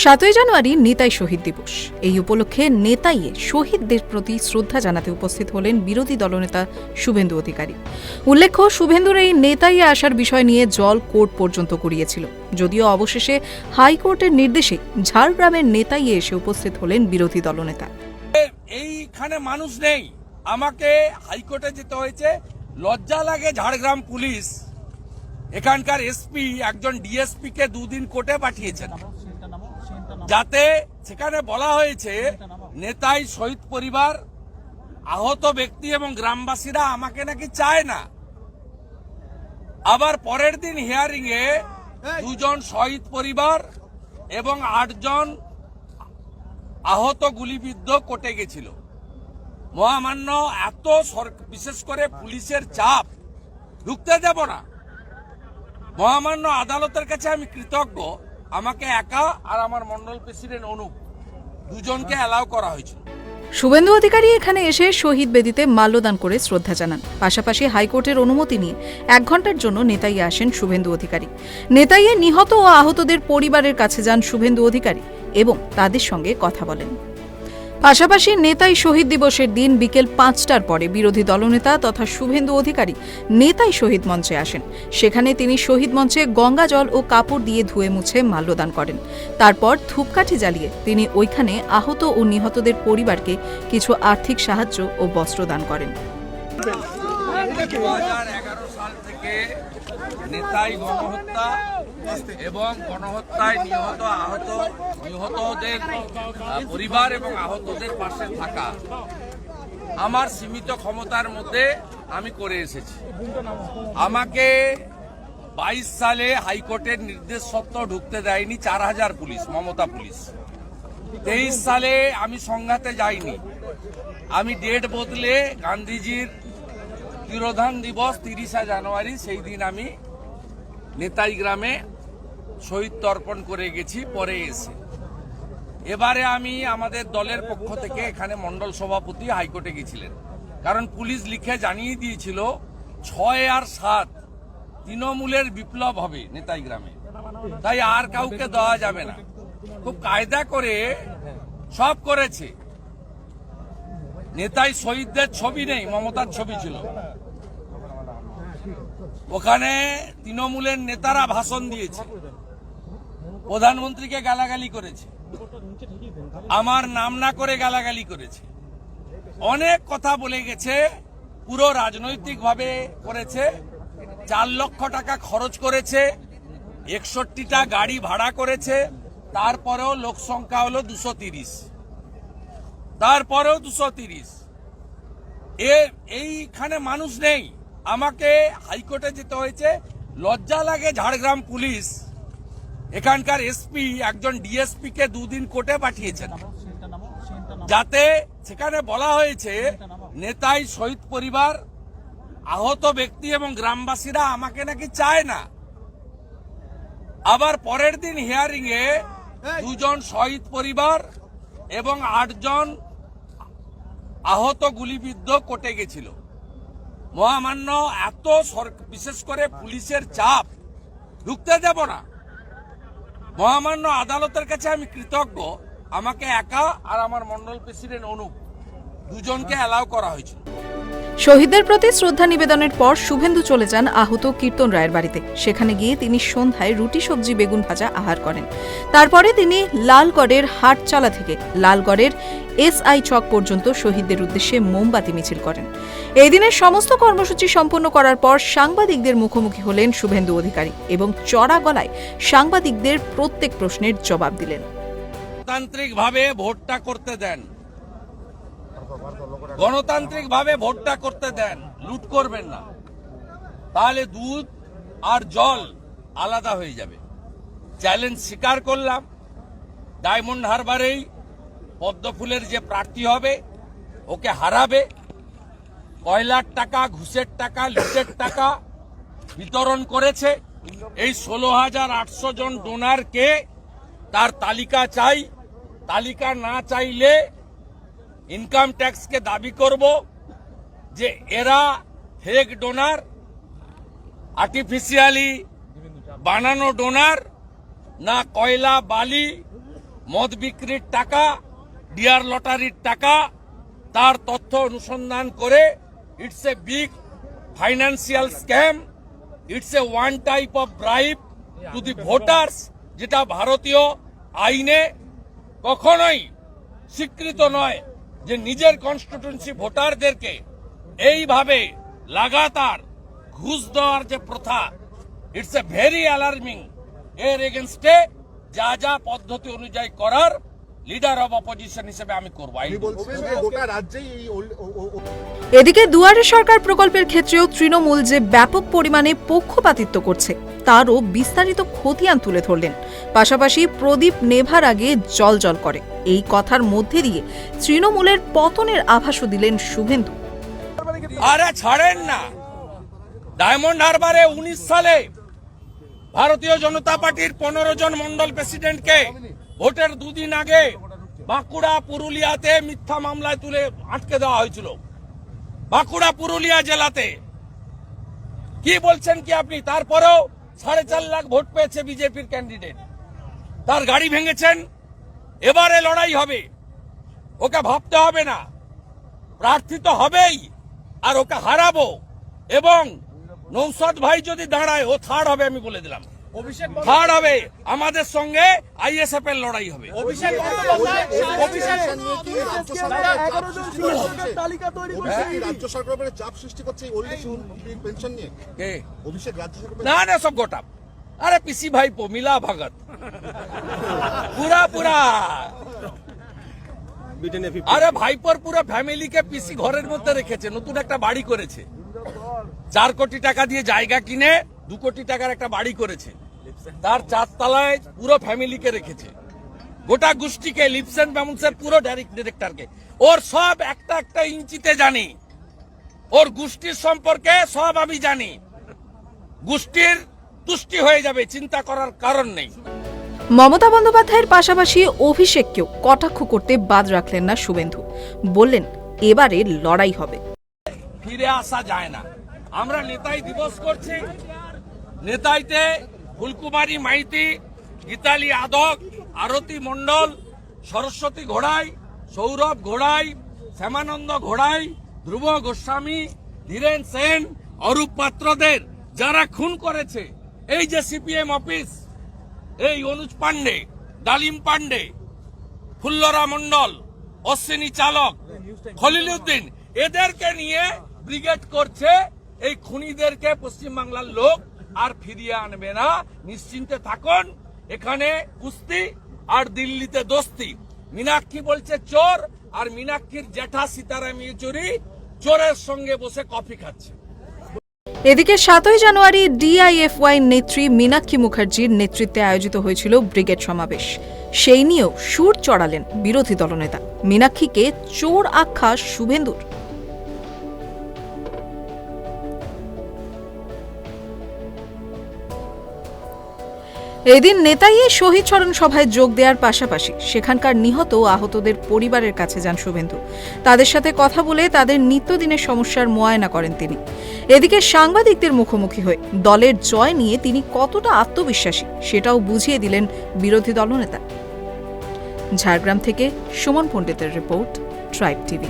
7ই জানুয়ারি নেতাই শহীদ দিবস। এই উপলক্ষে নেতাইয়ে শহীদদের প্রতি শ্রদ্ধা জানাতে উপস্থিত হলেন বিরোধী দলনেতা শুভেন্দু অধিকারী। উল্লেখ্য, শুভেন্দুর এই নেতাইয়ে আসার বিষয় নিয়ে জল কোর্ট পর্যন্ত গড়িয়েছিল। যদিও অবশেষে হাইকোর্টের নির্দেশে ঝাড়গ্রামের নেতাইয়ে এসে উপস্থিত হলেন বিরোধী দলনেতা। এইখানে মানুষ নেই, আমাকে হাইকোর্টে যেতে হয়েছে। লজ্জা লাগে ঝাড়গ্রাম পুলিশ এখানকার এসপি একজন ডিএসপি কে 2 দিন কোর্টে পাঠিয়েছেন, যাতে সেখানে বলা হয়েছে নেতাই শহীদ পরিবার, আহত ব্যক্তি এবং গ্রামবাসীরা আমাকে নাকি চায় না। আবার পরের দিন হিয়ারিং এ 2 জন শহীদ পরিবার এবং 8 জন আহত গুলিবিদ্ধ কোর্টে গেছিল। মহামান্য এত বিশেষ করে পুলিশের চাপ, ঢুকতে দেব না। মহামান্য আদালতের কাছে আমি কৃতজ্ঞ, আমাকে একা আর আমার মন্ডল প্রেসিডেন্ট অনুপ দুজনকে অ্যালাউ করা হয়েছিল। শুভেন্দু অধিকারী এখানে এসে শহীদ বেদিতে মাল্যদান করে শ্রদ্ধা জানান। পাশাপাশি হাইকোর্টের অনুমতি নিয়ে 1 ঘণ্টার জন্য নেতাইয়ে আসেন শুভেন্দু অধিকারী। নেতাইয়ে নিহত ও আহতদের পরিবারের কাছে যান শুভেন্দু অধিকারী এবং তাদের সঙ্গে কথা বলেন। পাশাপাশি নেতাই শহীদ দিবসের দিন বিকেল 5টার পরে বিরোধী দলনেতা তথা শুভেন্দু অধিকারী নেতাই শহীদ মঞ্চে আসেন। সেখানে তিনি শহীদ মঞ্চে গঙ্গা জল ও কাপড় দিয়ে ধুয়ে মুছে মাল্যদান করেন। তারপর ধূপকাঠি জ্বালিয়ে তিনি ওইখানে আহত ও নিহতদের পরিবারকে কিছু আর্থিক সাহায্য ও বস্ত্র দান করেন। 2011 সাল থেকে নেতাই গণহত্যা এবং গণহত্যায় নিহতদের পরিবার এবং আহতদের পাশে থাকা আমার সীমিত ক্ষমতার মধ্যে আমি করে এসেছি। আমাকে 22 সালে হাইকোর্টের নির্দেশ সত্ত্বেও ঢুকতে দেয়নি 4000 পুলিশ, মমতা পুলিশ। 23 সালে আমি সংঘাতে যাইনি, আমি ডেট বদলে গান্ধীজির তিরোধান দিবস 30 জানুয়ারি সেই দিন আমি নেতাই গ্রামে শহীদ তর্পণ করে গেছি পরে এসে। এবারে আমি আমাদের দলের পক্ষ থেকে এখানে মন্ডল সভাপতি হাইকোর্টে গেছিলেন, কারণ পুলিশ লিখে জানিয়ে দিয়েছিল 6 আর 7 তৃণমূলের বিপ্লব হবে নেতাই গ্রামে, তাই আর কাউকে দেওয়া যাবে না। খুব কায়দা করে সব করেছে। নেতাই শহীদদের ছবি নেই, মমতার ছবি ছিল। ওখানে তৃণমূলের নেতারা ভাষণ দিয়েছে, প্রধানমন্ত্রীকে গালাগালি করেছে, আমার নাম না করে গালাগালি করেছে, অনেক কথা বলে গেছে। পুরো রাজনৈতিকভাবে করেছে। 4 লক্ষ টাকা খরচ করেছে, 61টা গাড়ি ভাড়া করেছে। তারপরেও লোক সংখ্যা হলো 230, তারপরেও 230। এইখানে মানুষ নেই, আমাকে হাইকোর্টে যেতে হয়েছে। লজ্জা লাগে ঝাড়গ্রাম পুলিশ এখানকার এসপি একজন ডিএসপি কে 2 দিন কোর্টে পাঠিয়েছেন, যাতে সেখানে বলা হয়েছে নেতাই শহীদ পরিবার, আহত ব্যক্তি এবং গ্রামবাসীরা আমাকে নাকি চায় না। আবার পরের দিন হিয়ারিং এ 2 জন শহীদ পরিবার এবং 8 জন আহত গুলিবিদ্ধ কোর্টে গেছিল। মহামান্য এত বিশেষ করে পুলিশের চাপ, ঢুকতে দেব না। মহামান্য আদালতের কাছে আমি কৃতজ্ঞ, আমাকে একা আর আমার মন্ডল প্রেসিডেন্ট অনুপ দুজনকে অ্যালাউ করা হয়েছিল। শহীদদের প্রতি শ্রদ্ধা নিবেদনের পর শুভেন্দু চলে যান আহত কীর্তন রায়ের বাড়িতে। সেখানে গিয়ে তিনি সন্ধ্যায় রুটি সবজি বেগুন ভাজা আহার করেন। তারপরে তিনি লালগড়ের হাটচালা থেকে লালগড়ের SI চক পর্যন্ত শহীদদের উদ্দেশ্যে মোমবাতি মিছিল করেন। এই দিনের সমস্ত কর্মসূচি সম্পন্ন করার পর সাংবাদিকদের মুখোমুখি হলেন শুভেন্দু অধিকারী এবং চড়া গলায় সাংবাদিকদের প্রত্যেক প্রশ্নের জবাব দিলেন। গণতান্ত্রিকভাবে ভোটটা করতে দেন, গণতান্ত্রিকভাবে ভোটটা করতে দেন, লুট করবেন না, তাহলে দুধ আর জল আলাদা হয়ে যাবে। চ্যালেঞ্জ স্বীকার করলাম। ডায়মন্ড হারবারেই পদ্মফুলের যে প্রার্থী হবে ওকে হারাবে। কয়লার টাকা, ঘুষের টাকা, লুটের টাকা বিতরণ করেছে। এই 16,800 জন ডোনারকে তার তালিকা চাই। তালিকা না চাইলে ইনকাম ট্যাক্সকে দাবি করব যে এরা ফেক ডোনার, আর্টিফিশিয়ালি বানানো ডোনার, না কয়লা বালি মদ বিক্রির টাকা, ডিয়ার লটারির টাকা, তার তথ্য অনুসন্ধান করে it's a big financial scam, it's a one type of bribe to the voters, যেটা ভারতীয় আইনে কখনোই স্বীকৃত নয়, যে নিজের কনস্টিটিউয়েন্সি ভোটারদেরকে এইভাবে লাগাতার ঘুষ দেওয়ার যে প্রথা, ইটস এ ভেরি অ্যালার্মিং। এর এগেনস্টে যা যা পদ্ধতি অনুযায়ী করার লিডার অব অপোজিশন হিসেবে আমি করবো। এদিকে দুয়ারে সরকার প্রকল্পের ক্ষেত্রেও তৃণমূল যে ব্যাপক পরিমাণে পক্ষপাতিত্ব করছে তারও বিস্তারিত খতিয়ান তুলে ধরলেন। পাশাপাশি প্রদীপ নেভার আগে জ্বলজ্বল করে এই কথার মধ্যে দিয়ে তৃণমূলের পতনের আভাসও দিলেন শুভেন্দু। আরে ছাড়েন না, ডায়মন্ড হারবারে 19 সালে ভারতীয় জনতা পার্টির 15 জন মন্ডল প্রেসিডেন্টকে ভোটের দুদিন আগে বাঁকুড়া পুরুলিয়াতে মিথ্যা মামলায় তুলে আটকে দেওয়া হয়েছিল। বাঁকুড়া পুরুলিয়া জেলাতে কি বলছেন কি আপনি? তারপরেও 4.5 লাখ ভোট পেয়েছে বিজেপির ক্যান্ডিডেট, তার গাড়ি ভেঙেছেন। এবারে লড়াই হবে, ওকে ভাবতে হবে না, প্রার্থী তো হবেই, আর ওকে হারাবো। এবং নৌসাদ ভাই যদি দাঁড়ায়, ও থার্ড হবে, আমি বলে দিলাম, থার্ড হবে। আমাদের সঙ্গে আইএসএফ এর লড়াই হবে। রাজ্য সরকারের চাপ সৃষ্টি করছে পেনশন নিয়ে। না না, সব গোটা। আরে পিসি ভাইপো মিলা ভগত পুরা। আরে ভাইপোর পুরো ফ্যামিলিকে পিসি ঘরের মধ্যে রেখেছে, নতুন একটা বাড়ি করেছে। 4 কোটি টাকা দিয়ে জায়গা কিনে 2 কোটি টাকার একটা বাড়ি করেছে, তার 4 তলায় পুরো ফ্যামিলিকে রেখেছে, গোটা গোষ্ঠীকে, লিপসেন ব্যামুন্সের পুরো ডিরেক্টরকে। ওর সব একটা একটা ইঞ্চিতে জানি, ওর গোষ্ঠীর সম্পর্কে সব আমি জানি। গোষ্ঠীর তুষ্টি হয়ে যাবে, চিন্তা করার কারণ নেই। মমতা বন্দ্যোপাধ্যায়ের পাশাপাশি অভিষেককেও কটাক্ষ করতে বাদ রাখলেন না শুভেন্দু। বললেন এবারে লড়াই হবে, ফিরে আসা যায় না। আমরা নেতাই দিবস করছি, নেতাইতে ফুলকুমারী মাইতি, গীতালি আদক, আরতি মণ্ডল, সরস্বতী ঘোড়াই, সৌরভ ঘোড়াই, শ্যামানন্দ ঘোড়াই, ধ্রুব গোস্বামী, ধীরেন সেন, অরূপ পাত্রদের যারা খুন করেছে, এই যে সিপিএম অফিস, এই অনুজ পান্ডে, ডালিম পান্ডে, ফুল্লরা মণ্ডল, অশ্বিনী চালক, খলিলউদ্দিন, এদেরকে নিয়ে ব্রিগেড করছে। এই খুনিদেরকে পশ্চিমবাংলার লোক আর ফিরিয়ে আনবে না, নিশ্চিন্তে থাকুন। এখানে কুস্তি আর দিল্লিতে দোস্তি। মীনাক্ষী বলছে চোর, আর মীনাক্ষীর জ্যাঠা সীতারাম ইয়েচুরি চোরের সঙ্গে বসে কফি খাচ্ছে। এদিকে 7ই জানুয়ারি ডিআইএফওয়াই নেত্রী মীনাক্ষী মুখার্জির নেতৃত্বে আয়োজিত হয়েছিল ব্রিগেড সমাবেশ। সেই নিয়েও সুর চড়ালেন বিরোধী দলনেতা। মীনাক্ষীকে চোর আখ্যা শুভেন্দুর। এদিন নেতাইয়ে শহীদ স্মরণ সভায় যোগ দেওয়ার পাশাপাশি সেখানকার নিহত ও আহতদের পরিবারের কাছে যান শুভেন্দু। তাদের সাথে কথা বলে তাদের নিত্যদিনের সমস্যার মোয়ায়না করেন তিনি। এদিকে সাংবাদিকদের মুখোমুখি হয়ে দলের জয় নিয়ে তিনি কতটা আত্মবিশ্বাসী সেটাও বুঝিয়ে দিলেন বিরোধী দলনেতা। ঝাড়গ্রাম থেকে সুমন পণ্ডিতের রিপোর্ট, ট্রাইব টিভি।